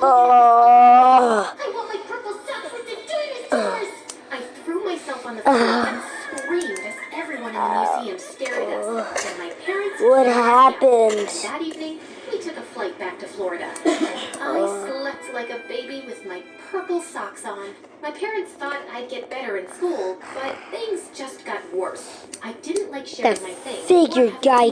Oh. I want my purple socks with the dinosaurs! I threw myself on the floor and screamed as everyone in the museum stared at us. And my parents What happened? That evening, we took a flight back to Florida. And I slept like a baby with my purple socks on. My parents thought I'd get better in school, but things just got worse. I didn't like sharing my things. Figure guy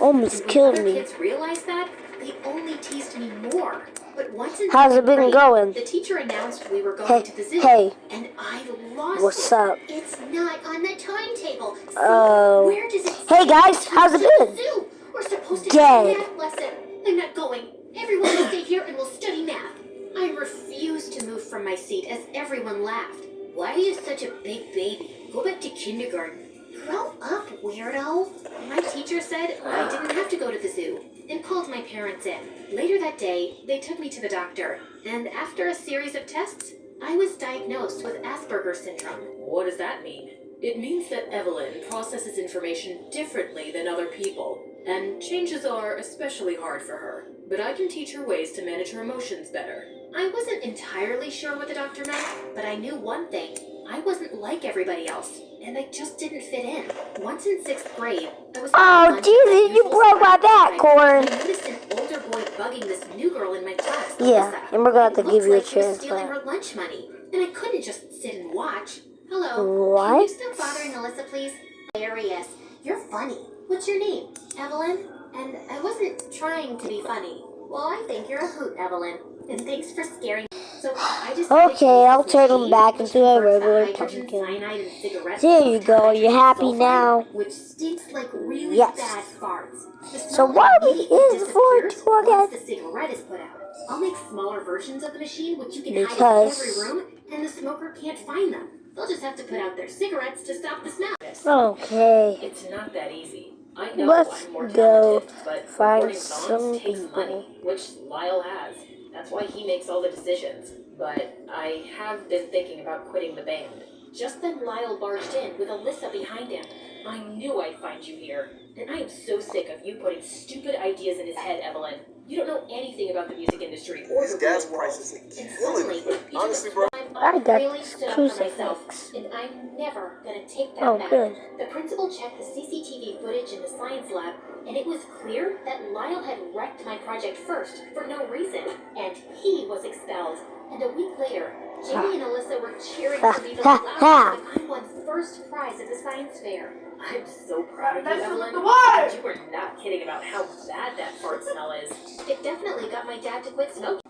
almost killed me. Kids realized that, they only teased me more. But once in How's it been going? The teacher announced we were going to the zoo. Hey. And I lost What's up? It's not on the timetable. Oh. Where does it Hey guys, how's it been? Zoo? We're supposed to Dead. have a math lesson. I'm not going. Everyone will stay here and we'll study math. I refused to move from my seat as everyone laughed. Why are you such a big baby? Go back to kindergarten. Grow up, weirdo. My teacher said I didn't have to go to the zoo and called my parents in. Later that day, they took me to the doctor, and after a series of tests, I was diagnosed with Asperger's syndrome. What does that mean? It means that Evelyn processes information differently than other people, and changes are especially hard for her. But I can teach her ways to manage her emotions better. I wasn't entirely sure what the doctor meant, but I knew one thing. I wasn't like everybody else, and I just didn't fit in. Once in 6th grade, I was... Oh, Jesus, you broke my back, Corn. I noticed an older boy bugging this new girl in my class, Yeah, Alyssa. and we're going to have to give you a It looked like he was chance. stealing her lunch money, and I couldn't just sit and watch. Hello. What? Can you stop bothering Alyssa, please? Hilarious. You're funny. What's your name? Evelyn? And I wasn't trying to be funny. Well, I think you're a hoot, Evelyn. And thanks for scaring me. So I just Okay, I'll turn him back into a regular pumpkin. There you go. You're happy now. Which stinks like really Yes. bad farts. So what are we here for Once the cigarette is put out. I'll make smaller versions of the machine which you can hide in every room, and the smoker can't find them. They'll just have to put out their cigarettes to stop the smell. Okay. It's not that easy. I know Let's I'm more go talented, but find recording songs some takes people. money, which Lyle has. That's why he makes all the decisions. But I have been thinking about quitting the band. Just then Lyle barged in with Alyssa behind him. I knew I'd find you here. And I am so sick of you putting stupid ideas in his head, Evelyn. You don't know anything about the music industry or the gas real world. prices are And killing suddenly, me. Honestly, bro. I got really stood up for myself, crucifix. and I'm never gonna take that Oh, back. good. The principal checked the CCTV footage in the science lab, and it was clear that Lyle had wrecked my project first for no reason, and he was expelled. And a week later, Jamie and Alyssa were cheering for me to loud when I won first prize at the science fair. I'm so proud of you, Evelyn. And you were not kidding about how bad that fart smell is. It definitely got my dad to quit smoking.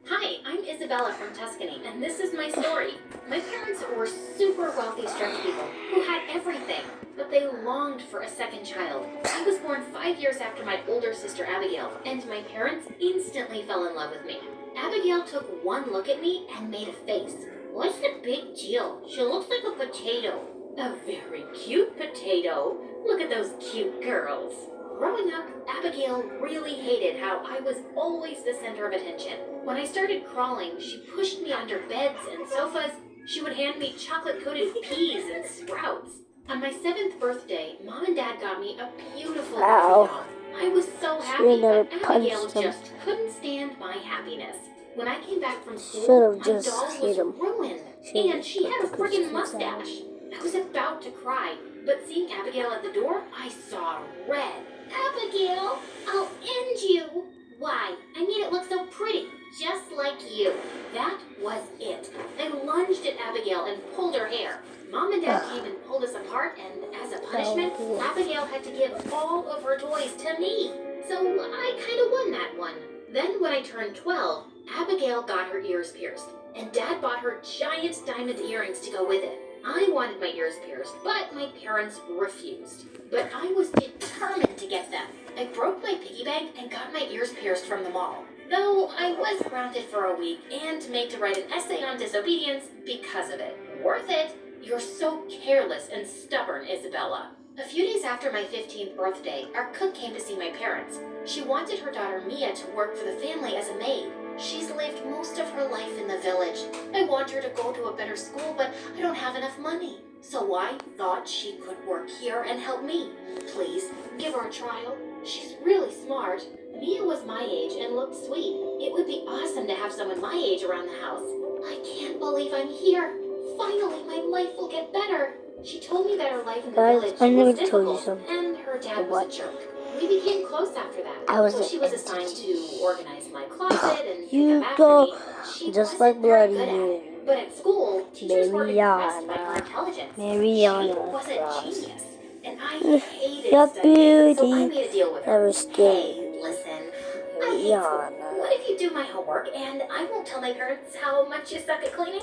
Hi, I'm Isabella from Tuscany, and this is my story. My parents were super wealthy French people who had everything, but they longed for a second child. I was born 5 years after my older sister Abigail, and my parents instantly fell in love with me. Abigail took one look at me and made a face. What's the big deal? She looks like a potato. A very cute potato. Look at those cute girls. Growing up, Abigail really hated how I was always the center of attention. When I started crawling, she pushed me under beds and sofas. She would hand me chocolate-coated peas and sprouts. On my 7th birthday, Mom and Dad got me a beautiful Barbie doll. I was so happy, but Abigail just couldn't stand my happiness. When I came back from school, my doll was ruined, and she had a friggin' mustache. I was about to cry, but seeing Abigail at the door, I saw red. Abigail, I'll end you. Why? I made it look so pretty, just like you. That was it. I lunged at Abigail and pulled her hair. Mom and Dad came and pulled us apart, and as a punishment, Abigail had to give all of her toys to me. So I kind of won that one. Then when I turned 12, Abigail got her ears pierced, and Dad bought her giant diamond earrings to go with it. I wanted my ears pierced, but my parents refused. But I was determined to get them. I broke my piggy bank and got my ears pierced from the mall. Though I was grounded for a week and made to write an essay on disobedience because of it. Worth it. You're so careless and stubborn, Isabella. A few days after my 15th birthday, our cook came to see my parents. She wanted her daughter Mia to work for the family as a maid. She's lived most of her life in the village. I want her to go to a better school, but I don't have enough money. So I thought she could work here and help me. Please, give her a trial. She's really smart. Mia was my age and looked sweet. It would be awesome to have someone my age around the house. I can't believe I'm here. Finally, my life will get better. She told me that her life in the Guys, village I never was told you difficult, something. and her dad What? was a jerk. We became close after that. So she was assigned to organize my closet and You pick up go after me. She just wasn't like very Bloody good at it. Mary. But at school, teachers were impressed by her Mariana. intelligence. Mariana She was a Ross. genius, and I hated Your studying, so I beauty made a deal with her. never scared Hey, me. listen, I hate school. Mariana. What if you do my homework and I won't tell my parents how much you suck at cleaning?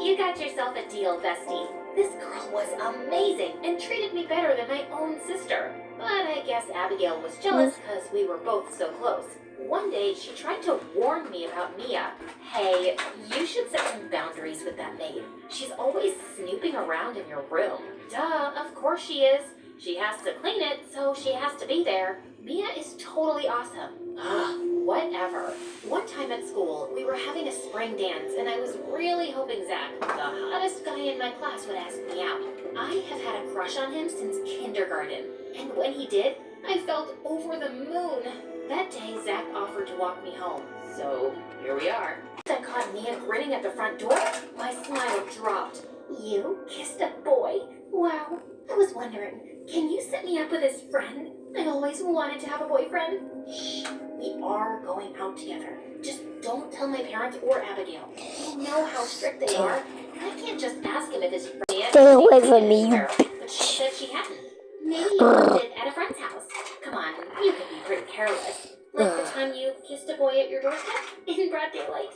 You got yourself a deal, bestie. This girl was amazing and treated me better than my own sister. But I guess Abigail was jealous because we were both so close. One day, she tried to warn me about Mia. Hey, you should set some boundaries with that maid. She's always snooping around in your room. Duh, of course she is. She has to clean it, so she has to be there. Mia is totally awesome. Ugh, whatever. One time at school, we were having a spring dance, and I was really hoping Zach, the hottest guy in my class, would ask me out. I have had a crush on him since kindergarten, and when he did, I felt over the moon. That day, Zach offered to walk me home, so here we are. I caught Mia grinning at the front door. My smile dropped. You kissed a boy? Wow. I was wondering, can you set me up with his friend? I always wanted to have a boyfriend. Shh, we are going out together. Just don't tell my parents or Abigail. You know how strict they are. I can't just ask him if his friend is. Stay away from me, you But she said she hadn't. Maybe you left it at a friend's house. Come on, you can be pretty careless. Like the time you kissed a boy at your doorstep in broad daylight.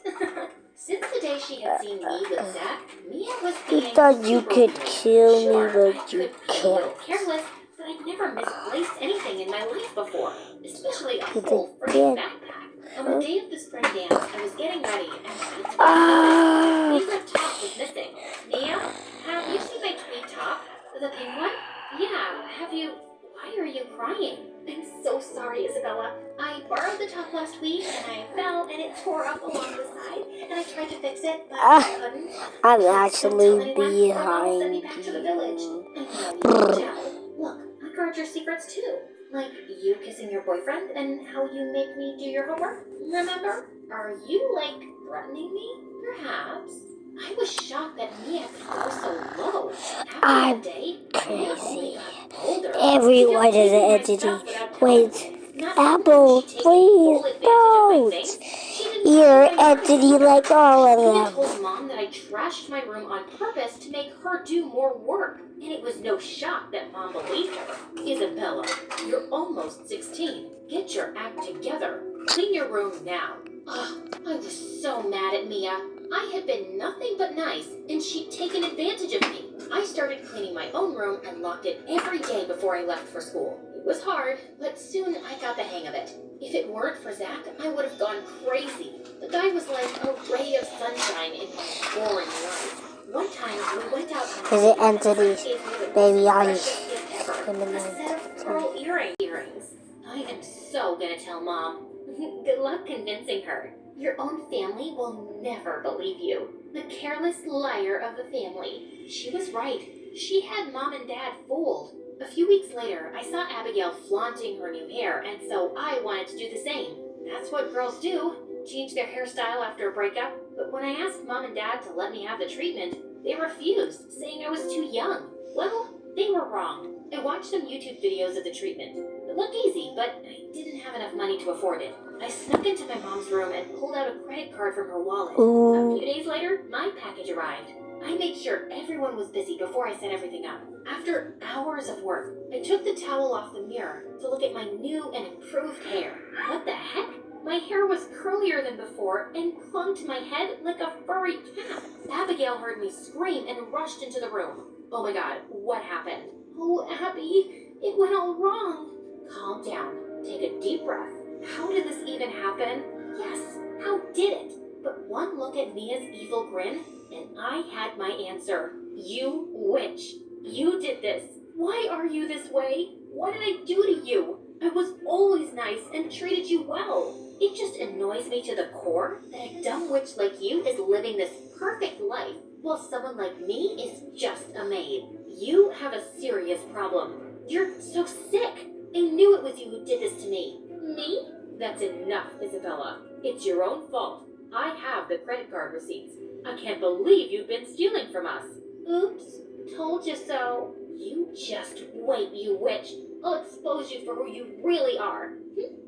Since the day she had seen me with Zach, Mia was being You thought you super could weird. kill me, Sure, but I you could be a can't. little careless, but I'd never misplaced anything in my life before, especially a You whole did. freaking backpack. On the day of the spring dance, I was getting ready, and Ah! my favorite top was missing. Mia, have you seen my tweed top? The pink one? Yeah, have you... Why are you crying? I'm so sorry, Isabella. I borrowed the top last week, and I fell, and it tore up along the side, and I tried to fix it, but I couldn't. I'm Please actually don't tell anyone, or Mom will send me behind back to the village. you. I know you can tell. Look, I guard your secrets too. Like you kissing your boyfriend and how you make me do your homework. Remember? Are you, like, threatening me? Perhaps. I was shocked that Mia could go so low. After I'm that day, crazy. older. Everyone is an entity. Wait, Apple, please don't. You're an entity like all of Mia them. told Mom that I trashed my room on purpose to make her do more work. And it was no shock that Mom believed her. Isabella, you're almost 16. Get your act together. Clean your room now. Ugh, I was so mad at Mia. I had been nothing but nice, and she'd taken advantage of me. I started cleaning my own room and locked it every day before I left for school. It was hard, but soon I got the hang of it. If it weren't for Zach, I would have gone crazy. The guy was like a ray of sunshine in my boring life. One time, we went out and Is it entities? Baby, I a set of pearl earrings. I am so gonna tell Mom. Good luck convincing her. Your own family will never believe you. The careless liar of the family. She was right. She had Mom and Dad fooled. A few weeks later, I saw Abigail flaunting her new hair, and so I wanted to do the same. That's what girls do. Change their hairstyle after a breakup. But when I asked Mom and Dad to let me have the treatment, they refused, saying I was too young. Well, they were wrong. I watched some YouTube videos of the treatment. It looked easy, but I didn't have enough money to afford it. I snuck into my mom's room and pulled out a credit card from her wallet. Ooh. A few days later, my package arrived. I made sure everyone was busy before I set everything up. After hours of work, I took the towel off the mirror to look at my new and improved hair. What the heck? My hair was curlier than before and clung to my head like a furry cat. Abigail heard me scream and rushed into the room. Oh my god, what happened? Oh, Abby, it went all wrong. Calm down. Take a deep breath. How did this even happen? Yes, how did it? But one look at Mia's evil grin, and I had my answer. You witch. You did this. Why are you this way? What did I do to you? I was always nice and treated you well. It just annoys me to the core that a dumb witch like you is living this perfect life, while someone like me is just a maid. You have a serious problem. You're so sick. I knew it was you who did this to me. Me? That's enough, Isabella. It's your own fault. I have the credit card receipts. I can't believe you've been stealing from us. Oops. Told you so. You just wait, you witch. I'll expose you for who you really are.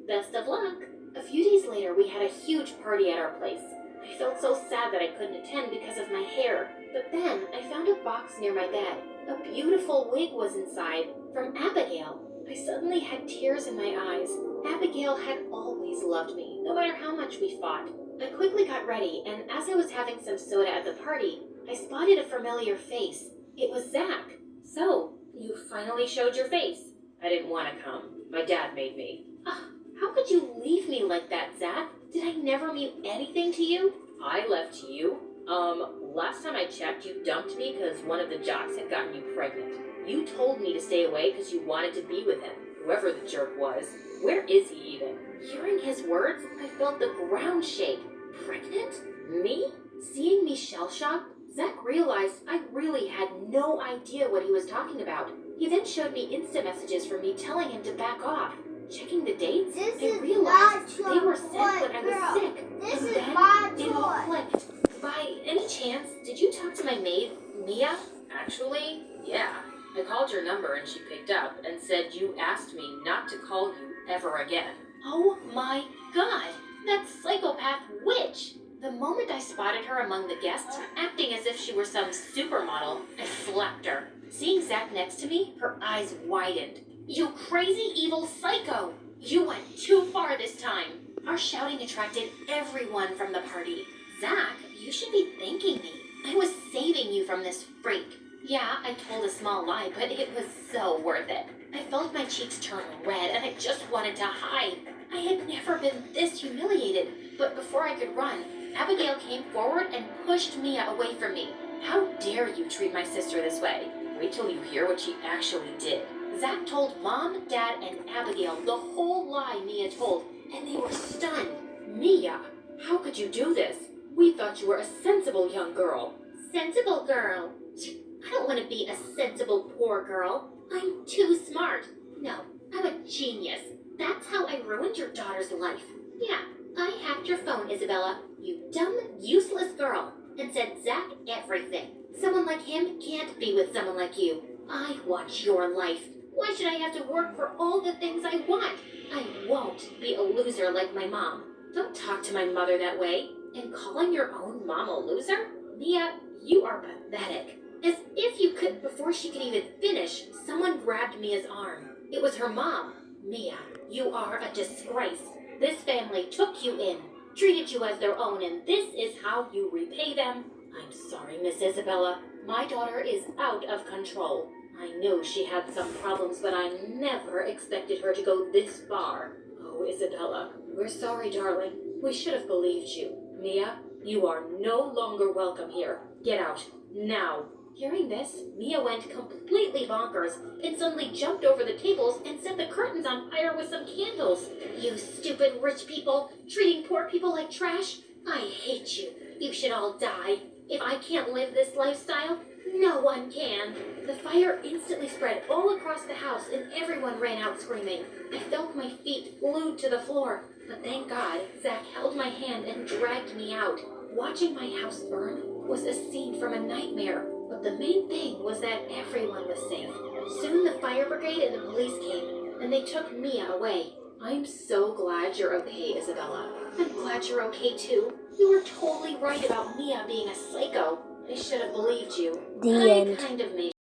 Best of luck. A few days later, we had a huge party at our place. I felt so sad that I couldn't attend because of my hair. But then I found a box near my bed. A beautiful wig was inside, from Abigail. I suddenly had tears in my eyes. Abigail had always loved me, no matter how much we fought. I quickly got ready, and as I was having some soda at the party, I spotted a familiar face. It was Zach. So, you finally showed your face. I didn't want to come. My dad made me. How could you leave me like that, Zach? Did I never mean anything to you? I left you? Last time I checked, you dumped me because one of the jocks had gotten you pregnant. You told me to stay away because you wanted to be with him, whoever the jerk was. Where is he even? Hearing his words, I felt the ground shake. Pregnant? Me? Seeing me shell-shocked, Zach realized I really had no idea what he was talking about. He then showed me Insta messages from me telling him to back off. Checking the dates, I realized they were sent when I was sick. And then it all clicked. By any chance, did you talk to my maid, Mia? Actually, yeah. I called your number and she picked up and said you asked me not to call you ever again. Oh my god! That psychopath witch! The moment I spotted her among the guests, acting as if she were some supermodel, I slapped her. Seeing Zach next to me, her eyes widened. You crazy evil psycho! You went too far this time! Our shouting attracted everyone from the party. Zach, you should be thanking me. I was saving you from this freak. Yeah, I told a small lie, but it was so worth it. I felt my cheeks turn red and I just wanted to hide. I had never been this humiliated, but before I could run, Abigail came forward and pushed Mia away from me. How dare you treat my sister this way? Wait till you hear what she actually did. Zach told Mom, Dad, and Abigail the whole lie Mia told, and they were stunned. Mia, how could you do this? We thought you were a sensible young girl. Sensible girl? I don't want to be a sensible poor girl. I'm too smart. No, I'm a genius. That's how I ruined your daughter's life. Yeah, I hacked your phone, Isabella, you dumb, useless girl, and said Zach everything. Someone like him can't be with someone like you. I want your life. Why should I have to work for all the things I want? I won't be a loser like my mom. Don't talk to my mother that way. And calling your own mom a loser? Mia, you are pathetic. As if you could, before she could even finish, someone grabbed Mia's arm. It was her mom. Mia, you are a disgrace. This family took you in, treated you as their own, and this is how you repay them. I'm sorry, Miss Isabella. My daughter is out of control. I knew she had some problems, but I never expected her to go this far. Oh, Isabella, we're sorry, darling. We should have believed you. Mia, you are no longer welcome here. Get out, now. Hearing this, Mia went completely bonkers and suddenly jumped over the tables and set the curtains on fire with some candles. You stupid rich people, treating poor people like trash. I hate you. You should all die. If I can't live this lifestyle, no one can. The fire instantly spread all across the house and everyone ran out screaming. I felt my feet glued to the floor, but thank God, Zach held my hand and dragged me out. Watching my house burn was a scene from a nightmare, but the main thing was that everyone was safe. Soon the fire brigade and the police came, and they took Mia away. I'm so glad you're okay, Isabella. I'm glad you're okay too. You were totally right about Mia being a psycho. I should have believed you. The end. I kind of made